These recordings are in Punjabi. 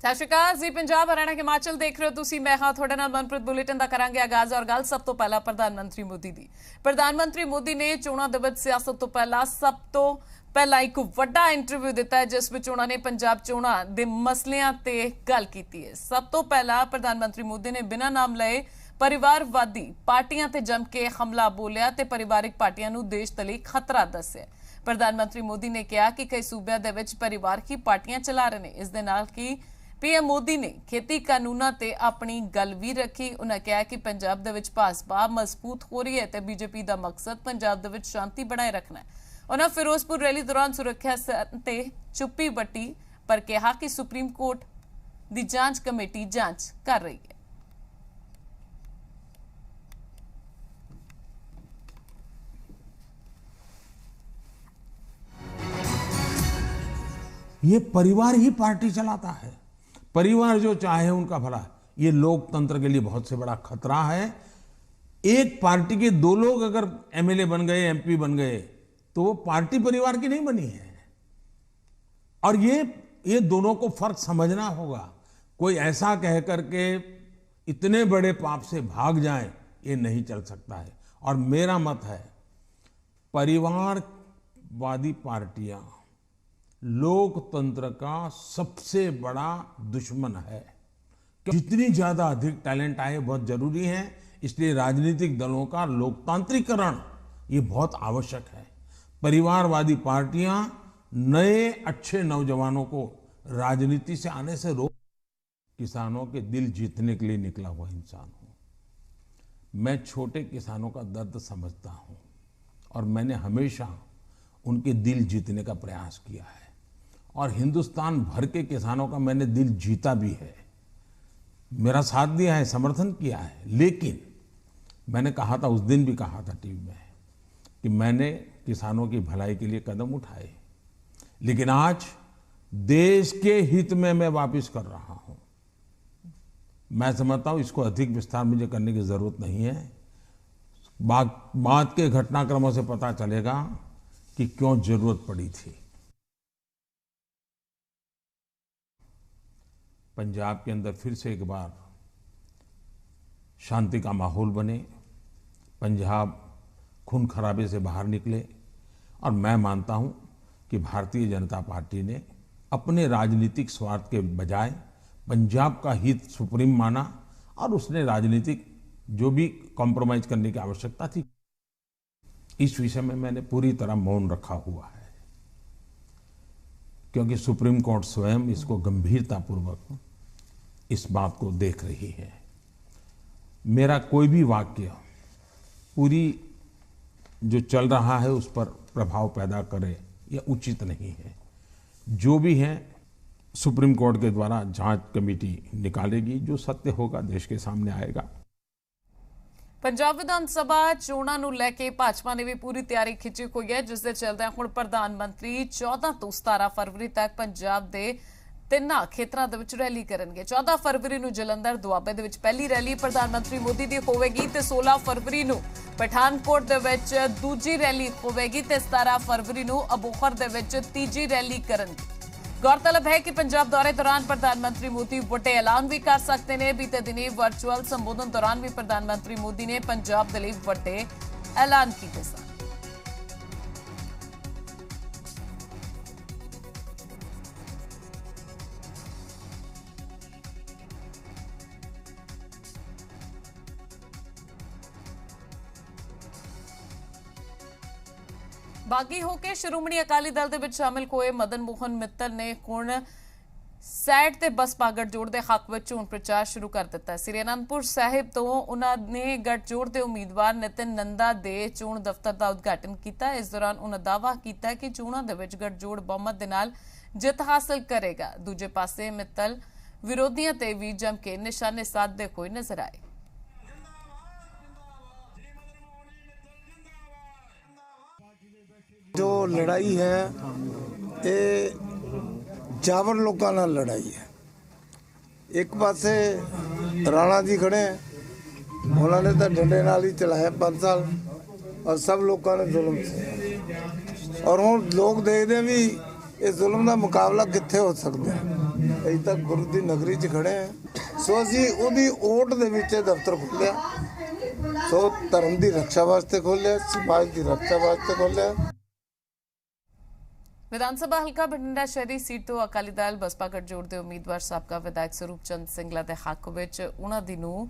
ਸਤਿ ਸ਼੍ਰੀ ਅਕਾਲ ਜੀ। ਪੰਜਾਬ ਹਰਿਆਣਾ ਹਿਮਾਚਲ ਦੇਖ ਰਹੇ ਹੋ ਤੁਸੀਂ। ਮੈਂ ਹਾਂ ਤੁਹਾਡੇ ਨਾਲ ਮਨਪ੍ਰੀਤ। ਬੁਲੇਟਿਨ ਦਾ ਕਰਾਂਗੇ ਆਗਾਜ਼ ਔਰ ਗੱਲ ਸਭ ਤੋਂ ਪਹਿਲਾਂ ਪ੍ਰਧਾਨ ਮੰਤਰੀ ਮੋਦੀ ਦੀ। ਪ੍ਰਧਾਨ ਮੰਤਰੀ ਮੋਦੀ ਨੇ ਚੋਣਾਂ ਦੇ ਵਿੱਚ ਸਿਆਸਤ ਤੋਂ ਪਹਿਲਾਂ ਇੱਕ ਵੱਡਾ ਇੰਟਰਵਿਊ ਦਿੱਤਾ ਹੈ, ਜਿਸ ਵਿੱਚ ਉਹਨਾਂ ਨੇ ਪੰਜਾਬ ਚੋਣਾਂ ਦੇ ਮਸਲਿਆਂ ਤੇ ਗੱਲ ਕੀਤੀ ਹੈ। ਸਭ ਤੋਂ ਪਹਿਲਾਂ ਪ੍ਰਧਾਨ ਮੰਤਰੀ ਮੋਦੀ ਨੇ ਬਿਨਾਂ ਨਾਮ ਲਏ परिवारवादी पार्टियां ते जम के हमला बोलिया ते परिवारिक पार्टियां नूं देश दे लई खतरा दस्सिया। प्रधानमंत्री मोदी ने कहा कि कई सूबियां दे विच परिवार ही पार्टियां चला रहे हैं। इस दे नाल कि पीएम मोदी ने खेती कानूनां ते अपनी गल भी रखी। उन्होंने कहा कि पंजाब दे विच भाजपा मजबूत हो रही है ते बीजेपी दा मकसद पंजाब दे विच शांति बनाए रखना है। उन्होंने फिरोजपुर रैली दौरान सुरक्षा ते चुप्पी बट्टी पर कहा कि सुप्रीम कोर्ट दी जांच कमेटी जांच कर रही है। ये परिवार ही पार्टी चलाता है। परिवार जो चाहे उनका भला। ये लोकतंत्र के लिए बहुत से बड़ा खतरा है। एक पार्टी के दो लोग अगर एमएलए बन गए, एमपी बन गए, तो वो पार्टी परिवार की नहीं बनी है। और ये दोनों को फर्क समझना होगा। कोई ऐसा कह करके इतने बड़े पाप से भाग जाए, ये नहीं चल सकता है। और मेरा मत है, परिवारवादी पार्टियां लोकतंत्र का सबसे बड़ा दुश्मन है। जितनी ज्यादा अधिक टैलेंट आए बहुत जरूरी है। इसलिए राजनीतिक दलों का लोकतांत्रिकरण ये बहुत आवश्यक है। परिवारवादी पार्टियां नए अच्छे नौजवानों को राजनीति से आने से रोक। किसानों के दिल जीतने के लिए निकला हुआ इंसान हूं। मैं छोटे किसानों का दर्द समझता हूं और मैंने हमेशा उनके दिल जीतने का प्रयास किया है। और हिंदुस्तान भर के किसानों का मैंने दिल जीता भी है, मेरा साथ दिया है, समर्थन किया है। लेकिन मैंने कहा था, उस दिन भी कहा था टीवी में, कि मैंने किसानों की भलाई के लिए कदम उठाए। लेकिन आज देश के हित में मैं वापस कर रहा हूं। मैं समझता हूं इसको अधिक विस्तार मुझे करने की जरूरत नहीं है। बाद के घटनाक्रमों से पता चलेगा कि क्यों जरूरत पड़ी थी। पंजाब के अंदर फिर से एक बार शांति का माहौल बने, पंजाब खून खराबे से बाहर निकले। और मैं मानता हूं कि भारतीय जनता पार्टी ने अपने राजनीतिक स्वार्थ के बजाय पंजाब का हित सुप्रीम माना और उसने राजनीतिक जो भी कॉम्प्रोमाइज करने की आवश्यकता थी, इस विषय में मैंने पूरी तरह मौन रखा हुआ है। क्योंकि सुप्रीम कोर्ट स्वयं इसको गंभीरतापूर्वक इस बात को देख रही है। मेरा कोई भी वाक्य पूरी जो चल रहा है उस पर प्रभाव पैदा करे, यह उचित नहीं है। जो भी है सुप्रीम कोर्ट के द्वारा जांच कमेटी निकालेगी, जो सत्य होगा देश के सामने आएगा। पंजाब विधान सभा चोणां नूं लैके भाजपा ने भी पूरी तैयारी खिंची हुई है, जिस दे चलदे हुण प्रधानमंत्री 14 तो 17 फरवरी तक पंजाब दे तिन्ना खेतरां दे विच रैली करनगे। 14 फरवरी नूं जलंधर दुआबे दे विच पहली रैली प्रधानमंत्री मोदी दी होवेगी ते 16 फरवरी नूं पठानकोट दे विच दूजी रैली होवेगी ते 17 फरवरी नूं अबोहर दे विच तीजी रैली करनगे। गौरतलब है कि पंजाब दौरे दौरान प्रधानमंत्री मोदी बड़े ऐलान भी कर सकते हैं। बीते दिनी वर्चुअल संबोधन दौरान भी प्रधानमंत्री मोदी ने पंजाब के लिए बड़े ऐलान किए सन। बागी होके श्रोमणी अकाली दल दे विच शामिल होए मदन मोहन मित्तल ने हुण सैड ते बसपा गठजोड़ के हक में चोण प्रचार शुरू कर दिता है। श्री आनंदपुर साहिब तो उन्होंने गठजोड़ के उम्मीदवार नितिन नंदा दे चोण दफ्तर का उद्घाटन किया। इस दौरान उन्होंने दावा किया कि चोणों दे विच गठजोड़ बहुमत दे नाल जित हासिल करेगा। दूजे पासे मित्तल विरोधियों ते भी जम के निशाने साधते हुए नजर आए। जो लड़ाई है ये जावर लोगों नाल लड़ाई है। एक पासे राणा जी खड़े हैं, उन्होंने तो डंडे नाल ही चलाया 5 साल और सब लोगों ने जुल्म से। और हुण लोग देखते भी इस जुल्म का मुकाबला कित्थे हो सकता है। ਅਸੀਂ ਤਾਂ ਗੁਰੂ ਦੀ ਨਗਰੀ 'ਚ ਖੜੇ ਹਾਂ। ਸੋ ਅਸੀਂ ਉਹਦੀ ਓਟ ਦੇ ਵਿੱਚ ਇਹ ਦਫ਼ਤਰ ਖੋਲ੍ਹਿਆ। ਸੋ ਧਰਮ ਦੀ ਰੱਖਿਆ ਵਾਸਤੇ ਖੋਲ੍ਹਿਆ, ਸਮਾਜ ਦੀ ਰੱਖਿਆ ਵਾਸਤੇ ਖੋਲ੍ਹਿਆ। ਵਿਧਾਨਸਭਾ ਹਲਕਾ ਬਠਿੰਡਾ ਸ਼ਹਿਰੀ ਸੀਟ ਤੋਂ ਅਕਾਲੀ ਦਲ ਬਸਪਾ ਗਠਜੋੜ ਦੇ ਉਮੀਦਵਾਰ ਸਾਬਕਾ ਵਿਧਾਇਕ ਸਰੂਪ ਚੰਦ ਸਿੰਗਲਾ ਦੇ ਹੱਕ ਵਿੱਚ ਉਹਨਾਂ ਦੀ ਨੂੰਹ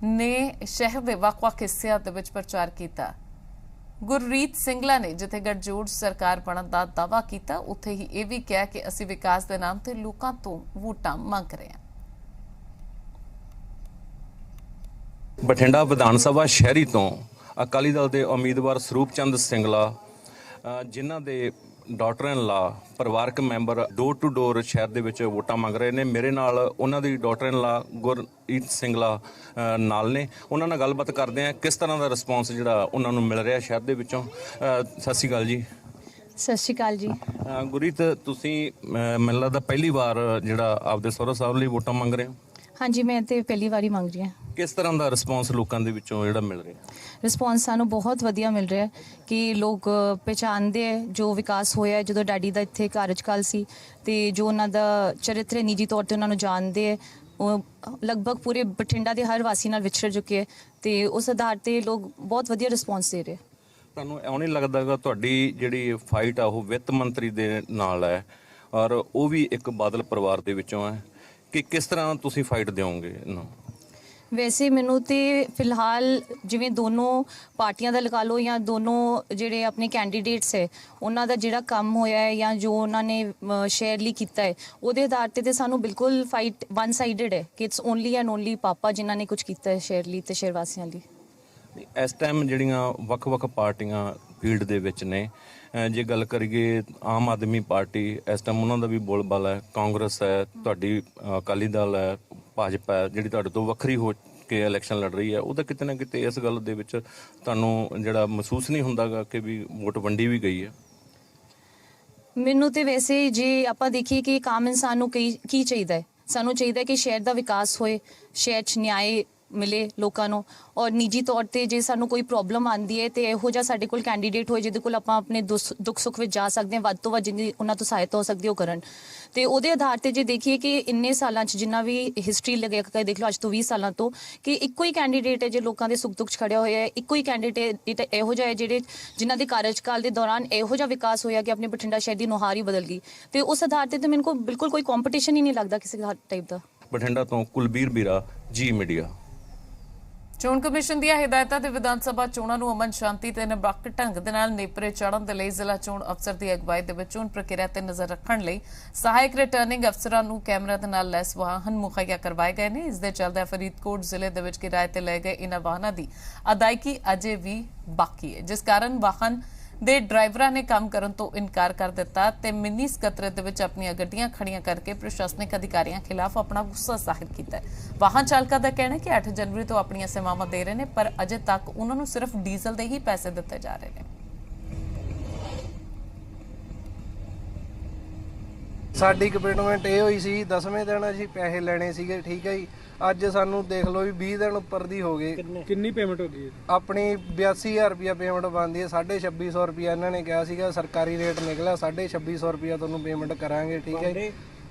ਨੇ ਸ਼ਹਿਰ ਦੇ ਵੱਖ-ਵੱਖ ਹਿੱਸਿਆਂ ਦੇ ਵਿੱਚ ਪ੍ਰਚਾਰ ਕੀਤਾ। ਗੁਰਰੀਤ ਸਿੰਗਲਾ ਨੇ ਜਿੱਥੇ ਗਠਜੋੜ ਸਰਕਾਰ ਬਣਨ ਦਾ ਦਾਅਵਾ ਕੀਤਾ, ਉੱਥੇ ਹੀ ਇਹ ਵੀ ਕਿਹਾ ਕਿ ਅਸੀਂ ਵਿਕਾਸ ਦੇ ਨਾਮ ਤੇ ਲੋਕਾਂ ਤੋਂ ਵੋਟਾਂ ਮੰਗ ਰਹੇ ਹਾਂ। ਬਠਿੰਡਾ ਵਿਧਾਨ ਸਭਾ ਸ਼ਹਿਰੀ ਤੋਂ ਅਕਾਲੀ ਦਲ ਦੇ ਉਮੀਦਵਾਰ ਸਰੂਪ ਚੰਦ ਸਿੰਗਲਾ ਜਿਨ੍ਹਾਂ ਦੇ ਡਾਟਰ ਇਨ ਲਾ ਪਰਿਵਾਰਕ ਮੈਂਬਰ ਡੋਰ ਟੂ ਡੋਰ ਸ਼ਹਿਰ ਦੇ ਵਿੱਚ ਵੋਟਾਂ ਮੰਗ ਰਹੇ ਨੇ। ਮੇਰੇ ਨਾਲ ਉਹਨਾਂ ਦੀ ਡਾਟਰ ਇਨ ਲਾ ਗੁਰਰੀਤ ਸਿੰਗਲਾ ਨਾਲ ਨੇ, ਉਹਨਾਂ ਨਾਲ ਗੱਲਬਾਤ ਕਰਦੇ ਆ ਕਿਸ ਤਰ੍ਹਾਂ ਦਾ ਰਿਸਪੌਂਸ ਜਿਹੜਾ ਉਹਨਾਂ ਨੂੰ ਮਿਲ ਰਿਹਾ ਸ਼ਹਿਰ ਦੇ ਵਿੱਚੋਂ। ਸਤਿ ਸ਼੍ਰੀ ਅਕਾਲ ਜੀ। ਸਤਿ ਸ਼੍ਰੀ ਅਕਾਲ ਜੀ। ਗੁਰਰੀਤ, ਤੁਸੀਂ ਮੈਨੂੰ ਲੱਗਦਾ ਪਹਿਲੀ ਵਾਰ ਜਿਹੜਾ ਆਪਦੇ ਸਹੁਰਾ ਸਾਹਿਬ ਲਈ ਵੋਟਾਂ ਮੰਗ ਰਹੇ ਹੋ? ਹਾਂਜੀ, ਮੈਂ ਤੇ ਪਹਿਲੀ ਵਾਰੀ ਮੰਗ ਰਹੀ ਹਾਂ। ਕਿਸ ਤਰ੍ਹਾਂ ਦਾ ਰਿਸਪੌਂਸ ਲੋਕਾਂ ਦੇ ਵਿੱਚੋਂ ਜਿਹੜਾ ਮਿਲ ਰਿਹਾ? ਰਿਸਪੌਂਸ ਸਾਨੂੰ ਬਹੁਤ ਵਧੀਆ ਮਿਲ ਰਿਹਾ ਹੈ ਕਿ ਲੋਕ ਪਹਿਚਾਣਦੇ ਹੈ ਜੋ ਵਿਕਾਸ ਹੋਇਆ ਜਦੋਂ ਡੈਡੀ ਦਾ ਇੱਥੇ ਕਾਰਜਕਾਲ ਸੀ, ਤੇ ਜੋ ਉਹਨਾਂ ਦਾ ਚਰਿੱਤਰ ਹੈ ਨਿੱਜੀ ਤੌਰ ਤੇ ਉਹਨਾਂ ਨੂੰ ਜਾਣਦੇ ਹੈ। ਉਹ ਲਗਭਗ ਪੂਰੇ ਬਠਿੰਡਾ ਦੇ ਹਰ ਵਾਸੀ ਨਾਲ ਵਿਚਰ ਚੁੱਕੇ ਹੈ ਤੇ ਉਸ ਆਧਾਰ ਤੇ ਲੋਕ ਬਹੁਤ ਵਧੀਆ ਰਿਸਪੌਂਸ ਦੇ ਰਹੇ। ਤੁਹਾਨੂੰ ਇਉਂ ਨਹੀਂ ਲੱਗਦਾ ਕਿ ਤੁਹਾਡੀ ਜਿਹੜੀ ਫਾਈਟ ਆ ਉਹ ਵਿੱਤ ਮੰਤਰੀ ਦੇ ਨਾਲ ਹੈ ਔਰ ਉਹ ਵੀ ਇੱਕ ਬਾਦਲ ਪਰਿਵਾਰ ਦੇ ਵਿੱਚੋਂ ਹੈ, ਕਿ ਕਿਸ ਤਰ੍ਹਾਂ ਤੁਸੀਂ ਫਾਈਟ ਦਿਓਗੇ ਇਹਨੂੰ? ਵੈਸੇ ਮੈਨੂੰ ਤੇ ਫਿਲਹਾਲ ਜਿਵੇਂ ਦੋਨੋਂ ਪਾਰਟੀਆਂ ਦਾ ਲਗਾ ਲਓ ਜਾਂ ਦੋਨੋਂ ਜਿਹੜੇ ਆਪਣੇ ਕੈਂਡੀਡੇਟਸ ਹੈ ਉਹਨਾਂ ਦਾ ਜਿਹੜਾ ਕੰਮ ਹੋਇਆ ਹੈ ਜਾਂ ਜੋ ਉਹਨਾਂ ਨੇ ਸ਼ੇਅਰ ਲਈ ਕੀਤਾ ਹੈ ਉਹਦੇ ਆਧਾਰ ਤੇ ਸਾਨੂੰ ਬਿਲਕੁਲ ਫਾਈਟ ਵਨ ਸਾਈਡਡ ਹੈ ਕਿ ਇਟਸ ਓਨਲੀ ਐਂਡ ਓਨਲੀ ਪਾਪਾ ਜਿਨ੍ਹਾਂ ਨੇ ਕੁਝ ਕੀਤਾ ਹੈ ਸ਼ੇਅਰ ਲਈ ਤੇ ਸ਼ਹਿਰ ਵਾਸੀਆਂ ਲਈ। ਇਸ ਟਾਈਮ ਜਿਹੜੀਆਂ ਵੱਖ-ਵੱਖ ਪਾਰਟੀਆਂ ਫੀਲਡ ਦੇ ਵਿੱਚ ਨੇ, ਜੇ ਗੱਲ ਕਰੀਏ ਆਮ ਆਦਮੀ ਪਾਰਟੀ ਇਸ ਟਾਈਮ ਉਹਨਾਂ ਦਾ ਵੀ ਬੋਲਬਾਲਾ ਹੈ, ਕਾਂਗਰਸ ਹੈ, ਤੁਹਾਡੀ ਅਕਾਲੀ ਦਲ ਹੈ, ਭਾਜਪਾ ਹੈ ਜਿਹੜੀ ਤੁਹਾਡੇ ਤੋਂ ਵੱਖਰੀ ਹੋ ਕੇ ਇਲੈਕਸ਼ਨ ਲੜ ਰਹੀ ਹੈ, ਉਹਦਾ ਕਿਤੇ ਨਾ ਕਿਤੇ ਇਸ ਗੱਲ ਦੇ ਵਿੱਚ ਤੁਹਾਨੂੰ ਜਿਹੜਾ ਮਹਿਸੂਸ ਨਹੀਂ ਹੁੰਦਾਗਾ ਕਿ ਵੀ ਵੋਟ ਵੰਡੀ ਵੀ ਗਈ ਹੈ? ਮੈਨੂੰ ਤੇ ਵੈਸੇ ਜੇ ਆਪਾਂ ਦੇਖੀਏ ਕਿ ਆਮ ਇਨਸਾਨ ਨੂੰ ਕੀ ਚਾਹੀਦਾ ਹੈ, ਸਾਨੂੰ ਚਾਹੀਦਾ ਕਿ ਸ਼ਹਿਰ ਦਾ ਵਿਕਾਸ ਹੋਏ, ਸ਼ਹਿਰ 'ਚ ਨਿਆਂ ਮਿਲੇ ਲੋਕਾਂ ਨੂੰ, ਔਰ ਨਿੱਜੀ ਤੌਰ ਤੇ ਜੇ ਸਾਨੂੰ ਕੋਈ ਪ੍ਰੋਬਲਮ ਆਉਂਦੀ ਹੈ ਤੇ ਇਹੋ ਜਿਹਾ ਸਾਡੇ ਕੋਲ ਕੈਂਡੀਡੇਟ ਹੋਏ ਜਿਹਦੇ ਕੋਲ ਆਪਾਂ ਆਪਣੇ ਦੁੱਖ ਸੁੱਖ ਵਿੱਚ ਜਾ ਸਕਦੇ ਹਾਂ, ਵੱਧ ਤੋਂ ਵੱਧ ਜਿੰਨੀ ਉਹਨਾਂ ਤੋਂ ਸਹਾਇਤਾ ਹੋ ਸਕਦੀ ਉਹ ਕਰਨ। ਤੇ ਉਹਦੇ ਆਧਾਰ ਤੇ ਜੇ ਦੇਖੀਏ ਕਿ ਇੰਨੇ ਸਾਲਾਂ 'ਚ ਜਿੰਨਾ ਵੀ ਹਿਸਟਰੀ ਲੱਗੇ ਦੇਖ ਲਓ ਅੱਜ ਤੋਂ 20 ਸਾਲਾਂ ਤੋਂ ਕਿ ਇੱਕੋ ਹੀ ਕੈਂਡੀਡੇਟ ਹੈ ਜੇ ਲੋਕਾਂ ਦੇ ਸੁੱਖ ਦੁੱਖ 'ਚ ਖੜਿਆ ਹੋਇਆ ਹੈ, ਇੱਕੋ ਹੀ ਕੈਂਡੀਡੇਟ ਇਹੋ ਜਿਹਾ ਹੈ ਜਿਹੜੇ ਜਿਨ੍ਹਾਂ ਦੇ ਕਾਰਜਕਾਲ ਦੇ ਦੌਰਾਨ ਇਹੋ ਜਿਹਾ ਵਿਕਾਸ ਹੋਇਆ ਕਿ ਆਪਣੇ ਬਠਿੰਡਾ ਸ਼ਹਿਰ ਦੀ ਨੁਹਾਰ ਹੀ ਬਦਲ ਗਈ। ਤੇ ਉਸ ਆਧਾਰ ਤੇ ਮੈਨੂੰ ਕੋਲ ਬਿਲਕੁਲ ਕੋਈ ਕੰਪੀਟੀਸ਼ਨ ਹੀ ਨਹੀਂ ਲੱਗਦਾ ਕਿਸੇ ਟਾਈਪ ਦਾ। ਬਠਿੰਡਾ ਤੋਂ ਕੁਲਬੀਰ ਬੀਰਾ, ਜੀ ਮੀਡੀਆ। ਚੋਣ ਕਮਿਸ਼ਨ ਦੀਆਂ ਹਦਾਇਤਾਂ ਤੇ ਵਿਧਾਨ ਸਭਾ ਚੋਣਾਂ ਨੂੰ ਅਮਨ ਸ਼ਾਂਤੀ ਤੇ ਨਿਰਪੱਖ ਢੰਗ ਦੇ ਨਾਲ ਨੇਪਰੇ ਚਾੜਨ ਦੇ ਲਈ ਜ਼ਿਲ੍ਹਾ ਚੋਣ ਅਫਸਰ ਦੀ ਅਗਵਾਈ ਦੇ ਵਿੱਚ ਚੋਣ ਪ੍ਰਕਿਰਿਆ ਤੇ ਨਜ਼ਰ ਰੱਖਣ ਲਈ ਸਹਾਇਕ ਰਿਟਰਨਿੰਗ ਅਫਸਰਾਂ ਨੂੰ ਕੈਮਰਾ ਦੇ ਨਾਲ ਲੈਸ ਵਾਹਨ ਮੁਹੱਈਆ ਕਰਵਾਏ ਗਏ ਨੇ। ਇਸ ਦੇ ਚੱਲਦੇ ਫਰੀਦਕੋਟ ਜ਼ਿਲ੍ਹੇ ਦੇ ਵਿੱਚ ਕਿਰਾਏ ਤੇ ਲਏ ਗਏ ਇਹਨਾਂ ਵਾਹਨਾਂ ਦੀ ਅਦਾਇਗੀ ਅਜੇ ਵੀ ਬਾਕੀ ਹੈ, ਜਿਸ ਕਾਰਨ ਵਾਹਨ ਦੇ ਡਰਾਈਵਰਾਂ ਨੇ ਕੰਮ ਕਰਨ ਤੋਂ ਇਨਕਾਰ ਕਰ ਦਿੱਤਾ ਤੇ ਮਿੰਨੀ ਸਕੱਤਰੇਤ ਦੇ ਵਿੱਚ ਆਪਣੀਆਂ ਗੱਡੀਆਂ ਖੜੀਆਂ ਕਰਕੇ ਪ੍ਰਸ਼ਾਸਨਿਕ ਅਧਿਕਾਰੀਆਂ ਖਿਲਾਫ ਆਪਣਾ ਗੁੱਸਾ ਜ਼ਾਹਿਰ ਕੀਤਾ ਹੈ। ਵਾਹਨ ਚਾਲਕਾਂ ਦਾ ਕਹਿਣਾ ਹੈ ਕਿ 8 ਜਨਵਰੀ ਤੋਂ ਆਪਣੀਆਂ ਸੇਵਾਵਾਂ ਦੇ ਰਹੇ ਨੇ, ਪਰ ਅਜੇ ਤੱਕ ਉਹਨਾਂ ਨੂੰ ਸਿਰਫ ਡੀਜ਼ਲ ਦੇ ਹੀ ਪੈਸੇ ਦਿੱਤੇ ਜਾ ਰਹੇ ਨੇ। ਸਾਡੀ ਕਮਿਟਮੈਂਟ ਇਹ ਹੋਈ ਸੀ 10ਵੇਂ ਦਿਨ ਅਸੀਂ ਪੈਸੇ ਲੈਣੇ ਸੀਗੇ, ਠੀਕ ਹੈ ਜੀ। ਅੱਜ ਸਾਨੂੰ ਦੇਖ ਲਓ ਵੀ 20 ਦਿਨ ਉੱਪਰ ਦੀ ਹੋ ਗਏ। ਕਿੰਨੀ ਪੇਮੈਂਟ ਹੋ ਗਈ? ਆਪਣੀ 82000 ਰੁਪਇਆ ਪੇਮੈਂਟ ਬਣਦੀ ਹੈ। 2650 ਰੁਪਇਆ ਇਹਨਾਂ ਨੇ ਕਿਹਾ ਸੀਗਾ, ਸਰਕਾਰੀ ਰੇਟ ਨਿਕਲਿਆ 2650 ਰੁਪਇਆ ਤੁਹਾਨੂੰ ਪੇਮੈਂਟ ਕਰਾਂਗੇ, ਠੀਕ ਹੈ ਜੀ।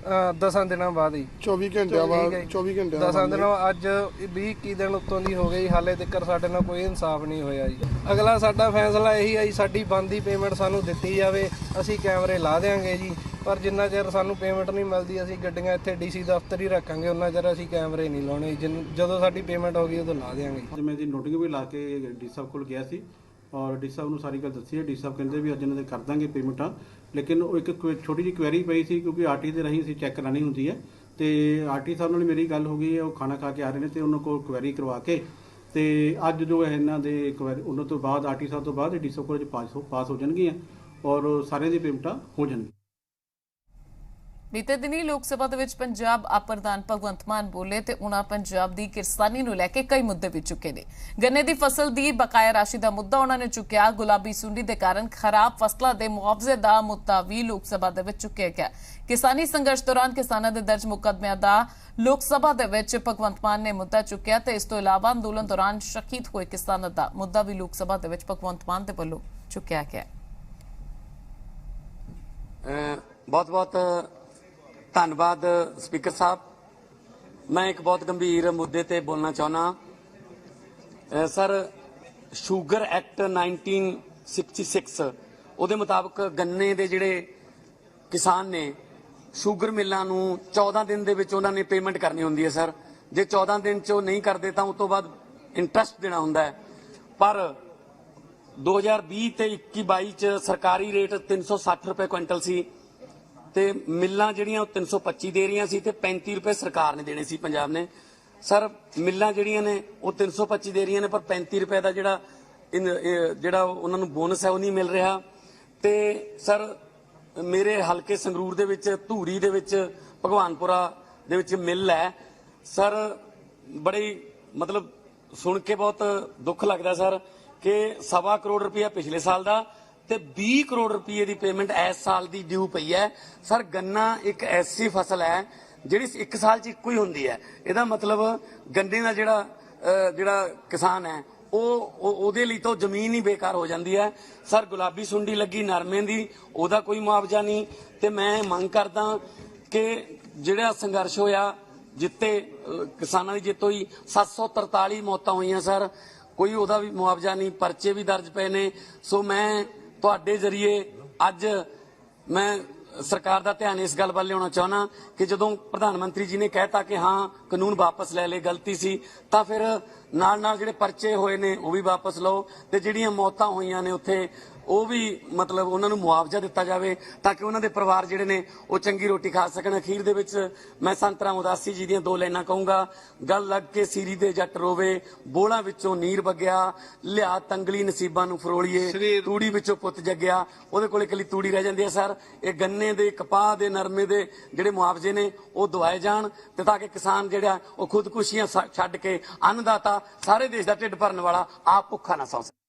10 ਦਿਨਾਂ ਬਾਅਦ ਹੀ 24 ਘੰਟਿਆਂ ਬਾਅਦ 24 ਘੰਟਿਆਂ 10 ਦਿਨਾਂ ਅੱਜ 20-21 ਦਿਨ ਉੱਤੋਂ ਦੀ ਹੋ ਗਈ, ਹਾਲੇ ਤੱਕ ਸਾਡੇ ਨਾਲ ਕੋਈ ਇਨਸਾਫ ਨਹੀਂ ਹੋਇਆ ਜੀ। ਅਗਲਾ ਸਾਡਾ ਫੈਸਲਾ ਇਹੀ ਹੈ ਜੀ, ਸਾਡੀ ਬਣਦੀ ਪੇਮੈਂਟ ਸਾਨੂੰ ਦਿੱਤੀ ਜਾਵੇ, ਅਸੀਂ ਕੈਮਰੇ ਲਾ ਦੇਵਾਂਗੇ ਜੀ, ਪਰ ਜਿੰਨਾ ਚਿਰ ਸਾਨੂੰ ਪੇਮੈਂਟ ਨਹੀਂ ਮਿਲਦੀ ਅਸੀਂ ਗੱਡੀਆਂ ਇੱਥੇ ਡੀਸੀ ਦਫ਼ਤਰ ਹੀ ਰੱਖਾਂਗੇ, ਉਹਨਾਂ ਚਿਰ ਅਸੀਂ ਕੈਮਰੇ ਨਹੀਂ ਲਾਉਣੇ। ਜਦੋਂ ਸਾਡੀ ਪੇਮੈਂਟ ਹੋ ਗਈ ਉਦੋਂ ਲਾ ਦੇਵਾਂਗੇ। ਮੈਂ ਜੀ ਨੋਟਿੰਗ ਵੀ ਲਾ ਕੇ ਡੀ ਸਾਹਿਬ ਕੋਲ ਗਿਆ ਸੀ ਔਰ ਡੀ ਸਾਹਿਬ ਨੂੰ ਸਾਰੀ ਗੱਲ ਦੱਸੀ ਹੈ। ਡੀ ਸਾਹਿਬ ਕਹਿੰਦੇ ਵੀ ਅੱਜ ਇਹਨਾਂ ਦੇ ਕਰ ਦਾਂਗੇ ਪੇਮੈਂਟਾਂ, ਲੇਕਿਨ ਉਹ ਇੱਕ ਛੋਟੀ ਜਿਹੀ ਕੁਐਰੀ ਪਈ ਸੀ ਕਿਉਂਕਿ ਆਰਟੀ ਦੇ ਰਾਹੀਂ ਅਸੀਂ ਚੈੱਕ ਕਰਾਉਣੀ ਹੁੰਦੀ ਹੈ ਤੇ ਆਰਟੀ ਸਾਹਿਬ ਨਾਲ ਮੇਰੀ ਗੱਲ ਹੋ ਗਈ ਹੈ, ਉਹ ਖਾਣਾ ਖਾ ਕੇ ਆ ਰਹੇ ਨੇ ਤੇ ਉਹਨਾਂ ਕੋਲ ਕੁਐਰੀ ਕਰਵਾ ਕੇ ਤੇ ਅੱਜ ਜੋ ਹੈ ਇਹਨਾਂ ਦੇ ਕੁਐਰੀ ਉਹਨਾਂ ਤੋਂ ਬਾਅਦ ਆਰਟੀ ਸਾਹਿਬ ਤੋਂ ਬਾਅਦ ਡੀ ਸਾਹਿਬ ਕੋਲ ਪਾਸ ਹੋ ਜਾਣਗੀਆਂ ਔਰ ਸਾਰਿਆਂ ਦੀ ਪੇਮੈਂਟਾਂ ਹੋ ਜਾਣਗੀਆਂ। ਬੀਤੇ ਦਿਨੀ ਲੋਕ ਸਭਾ ਦੇ ਵਿੱਚ ਪੰਜਾਬ ਆਪ ਪ੍ਰਧਾਨ ਭਗਵੰਤ ਮਾਨ ਬੋਲੇ ਤੇ ਉਹਨਾਂ ਪੰਜਾਬ ਦੀ ਕਿਰਸਾਨੀ ਨੂੰ ਲੈ ਕੇ ਕਈ ਮੁੱਦੇ ਵੀ ਚੁੱਕੇ ਨੇ। ਗੰਨੇ ਦੀ ਫਸਲ ਦੀ ਬਕਾਇਆ ਰਾਸ਼ੀ ਦਾ ਮੁੱਦਾ ਉਹਨਾਂ ਨੇ ਚੁੱਕਿਆ। ਗੁਲਾਬੀ ਸੁੰਡੀ ਦੇ ਕਾਰਨ ਖਰਾਬ ਫਸਲਾਂ ਦੇ ਮੁਆਵਜ਼ੇ ਦਾ ਮੁੱਦਾ ਵੀ ਲੋਕ ਸਭਾ ਦੇ ਵਿੱਚ ਚੁੱਕਿਆ ਗਿਆ। ਕਿਸਾਨੀ ਸੰਘਰਸ਼ ਦੌਰਾਨ ਕਿਸਾਨਾਂ ਦੇ ਦਰਜ ਮੁਕੱਦਮਿਆਂ ਦਾ ਲੋਕ ਸਭਾ ਦੇ ਵਿੱਚ ਭਗਵੰਤ ਮਾਨ ਨੇ ਮੁੱਦਾ ਚੁੱਕਿਆ ਤੇ ਇਸ ਤੋਂ ਇਲਾਵਾ ਅੰਦੋਲਨ ਦੌਰਾਨ ਸ਼ਹੀਦ ਹੋਏ ਕਿਸਾਨਾਂ ਦਾ ਮੁੱਦਾ ਵੀ ਲੋਕ ਸਭਾ ਦੇ ਵਿੱਚ ਭਗਵੰਤ ਮਾਨ ਦੇ ਵੱਲੋਂ ਚੁੱਕਿਆ ਗਿਆ। ਬਹੁਤ ਧੰਨਵਾਦ ਸਪੀਕਰ ਸਾਹਿਬ। ਮੈਂ ਇੱਕ ਬਹੁਤ ਗੰਭੀਰ ਮੁੱਦੇ ਤੇ ਬੋਲਣਾ ਚਾਹੁੰਦਾ। ਸਰ, ਸ਼ੂਗਰ ਐਕਟ 1966 ਉਹਦੇ ਮੁਤਾਬਕ ਗੰਨੇ ਦੇ ਜਿਹੜੇ ਕਿਸਾਨ ਨੇ ਸ਼ੂਗਰ ਮਿੱਲਾਂ ਨੂੰ 14 ਦਿਨ ਦੇ ਵਿੱਚ ਉਹਨਾਂ ਨੇ ਪੇਮੈਂਟ ਕਰਨੀ ਹੁੰਦੀ ਹੈ। ਸਰ, ਜੇ 14 ਦਿਨ 'ਚ ਉਹ ਨਹੀਂ ਕਰਦੇ ਤਾਂ ਉਸ ਤੋਂ ਬਾਅਦ ਇੰਟਰਸਟ ਦੇਣਾ ਹੁੰਦਾ ਹੈ। ਪਰ 2020 ਤੇ 21-22 ਚ ਸਰਕਾਰੀ ਰੇਟ 360 ਰੁਪਏ ਕੁਇੰਟਲ ਸੀ ਤੇ ਮਿੱਲਾਂ ਜਿਹੜੀਆਂ ਉਹ 325 ਦੇ ਰਹੀਆਂ ਸੀ ਤੇ 35 ਰੁਪਏ ਸਰਕਾਰ ਨੇ ਦੇਣੇ ਸੀ, ਪੰਜਾਬ ਨੇ। ਸਰ, ਮਿੱਲਾਂ ਜਿਹੜੀਆਂ ਨੇ ਉਹ 325 ਦੇ ਰਹੀਆਂ ਨੇ ਪਰ 35 ਰੁਪਏ ਦਾ ਜਿਹੜਾ ਉਹਨਾਂ ਨੂੰ ਬੋਨਸ ਹੈ ਉਹ ਨਹੀਂ ਮਿਲ ਰਿਹਾ। ਤੇ ਸਰ, ਮੇਰੇ ਹਲਕੇ ਸੰਗਰੂਰ ਦੇ ਵਿੱਚ ਧੂਰੀ ਦੇ ਵਿੱਚ ਭਗਵਾਨਪੁਰਾ ਦੇ ਵਿੱਚ ਮਿੱਲ ਹੈ। ਸਰ, ਬੜੀ ਮਤਲਬ ਸੁਣ ਕੇ ਬਹੁਤ ਦੁੱਖ ਲੱਗਦਾ ਸਰ ਕਿ 1.25 ਕਰੋੜ ਰੁਪਇਆ ਪਿਛਲੇ ਸਾਲ ਦਾ ਤੇ 20 ਕਰੋੜ ਰੁਪਏ ਦੀ ਪੇਮੈਂਟ ਇਸ ਸਾਲ ਦੀ ਡਿਊ ਪਈ ਹੈ। ਸਰ, ਗੰਨਾ ਇੱਕ ਐਸੀ ਫਸਲ ਹੈ ਜਿਹੜੀ ਇੱਕ ਸਾਲ 'ਚ ਇੱਕੋ ਹੀ ਹੁੰਦੀ ਹੈ। ਇਹਦਾ ਮਤਲਬ ਗੰਨੇ ਦਾ ਜਿਹੜਾ ਕਿਸਾਨ ਹੈ ਉਹਦੇ ਲਈ ਤਾਂ ਜ਼ਮੀਨ ਹੀ ਬੇਕਾਰ ਹੋ ਜਾਂਦੀ ਹੈ। ਸਰ, ਗੁਲਾਬੀ ਸੁੰਡੀ ਲੱਗੀ ਨਰਮੇ ਦੀ, ਉਹਦਾ ਕੋਈ ਮੁਆਵਜ਼ਾ ਨਹੀਂ। ਤੇ ਮੈਂ ਮੰਗ ਕਰਦਾ ਕਿ ਜਿਹੜਾ ਸੰਘਰਸ਼ ਹੋਇਆ ਜਿੱਤੇ ਕਿਸਾਨਾਂ ਦੀ ਜਿੱਤ ਹੋਈ, 743 ਮੌਤਾਂ ਹੋਈਆਂ ਸਰ, ਕੋਈ ਉਹਦਾ ਵੀ ਮੁਆਵਜ਼ਾ ਨਹੀਂ, ਪਰਚੇ ਵੀ ਦਰਜ ਪਏ ਨੇ। ਸੋ ਮੈਂ ਤੁਹਾਡੇ ਜ਼ਰੀਏ ਅੱਜ ਮੈਂ ਸਰਕਾਰ ਦਾ ਧਿਆਨ ਇਸ ਗੱਲ ਵੱਲ ਲਿਆਉਣਾ ਚਾਹੁੰਦਾ ਕਿ ਜਦੋਂ ਪ੍ਰਧਾਨ ਮੰਤਰੀ ਜੀ ਨੇ ਕਹਿਤਾ ਕਿ ਹਾਂ ਕਾਨੂੰਨ ਵਾਪਸ ਲੈ ਲਏ, ਗਲਤੀ ਸੀ, ਤਾਂ ਫਿਰ ਨਾਲ ਜਿਹੜੇ ਪਰਚੇ ਹੋਏ ਨੇ ਉਹ ਵੀ ਵਾਪਸ ਲਓ ਤੇ ਜਿਹੜੀਆਂ ਮੌਤਾਂ ਹੋਈਆਂ ਨੇ ਉੱਥੇ ਉਹ ਵੀ ਮਤਲਬ ਉਹਨਾਂ ਨੂੰ ਮੁਆਵਜ਼ਾ ਦਿੱਤਾ ਜਾਵੇ ਤਾਂ ਕਿ ਉਹਨਾਂ ਦੇ ਪਰਿਵਾਰ ਜਿਹੜੇ ਨੇ ਉਹ ਚੰਗੀ ਰੋਟੀ ਖਾ ਸਕਣ। ਅਖੀਰ ਦੇ ਵਿੱਚ ਮੈਂ ਸੰਤ ਰਾਮ ਉਦਾਸੀ ਜੀ ਦੀਆਂ 2 ਲਾਈਨਾਂ ਕਹੂੰਗਾ। ਗੱਲ ਲੱਗ ਕੇ ਸੀਰੀ ਦੇ ਜੱਟ ਰੋਵੇ, ਬੋਲਾਂ ਵਿੱਚੋਂ ਨੀਰ ਵਗਿਆ, ਲਿਆ ਤੰਗਲੀ ਨਸੀਬਾਂ ਨੂੰ ਫਰੋਲੀਏ, ਤੂੜੀ ਵਿੱਚੋਂ ਪੁੱਤ ਜੱਗਿਆ। ਉਹਦੇ ਕੋਲ ਇਕੱਲੀ ਤੂੜੀ ਰਹਿ ਜਾਂਦੀ ਹੈ। ਸਰ, ਇਹ ਗੰਨੇ ਦੇ, ਕਪਾਹ ਦੇ, ਨਰਮੇ ਦੇ ਜਿਹੜੇ ਮੁਆਵਜ਼ੇ ਨੇ ਉਹ ਦਵਾਏ ਜਾਣ ਤੇ ਤਾਂ ਕਿ ਕਿਸਾਨ ਜਿਹੜਾ ਉਹ ਖੁਦਕੁਸ਼ੀਆਂ ਛੱਡ ਕੇ ਅੰਨਦਾਤਾ ਸਾਰੇ ਦੇਸ਼ ਦਾ ਢਿੱਡ ਭਰਨ ਵਾਲਾ ਆਪ ਭੁੱਖਾ ਨਾ ਸੌਂ ਸਕੇ।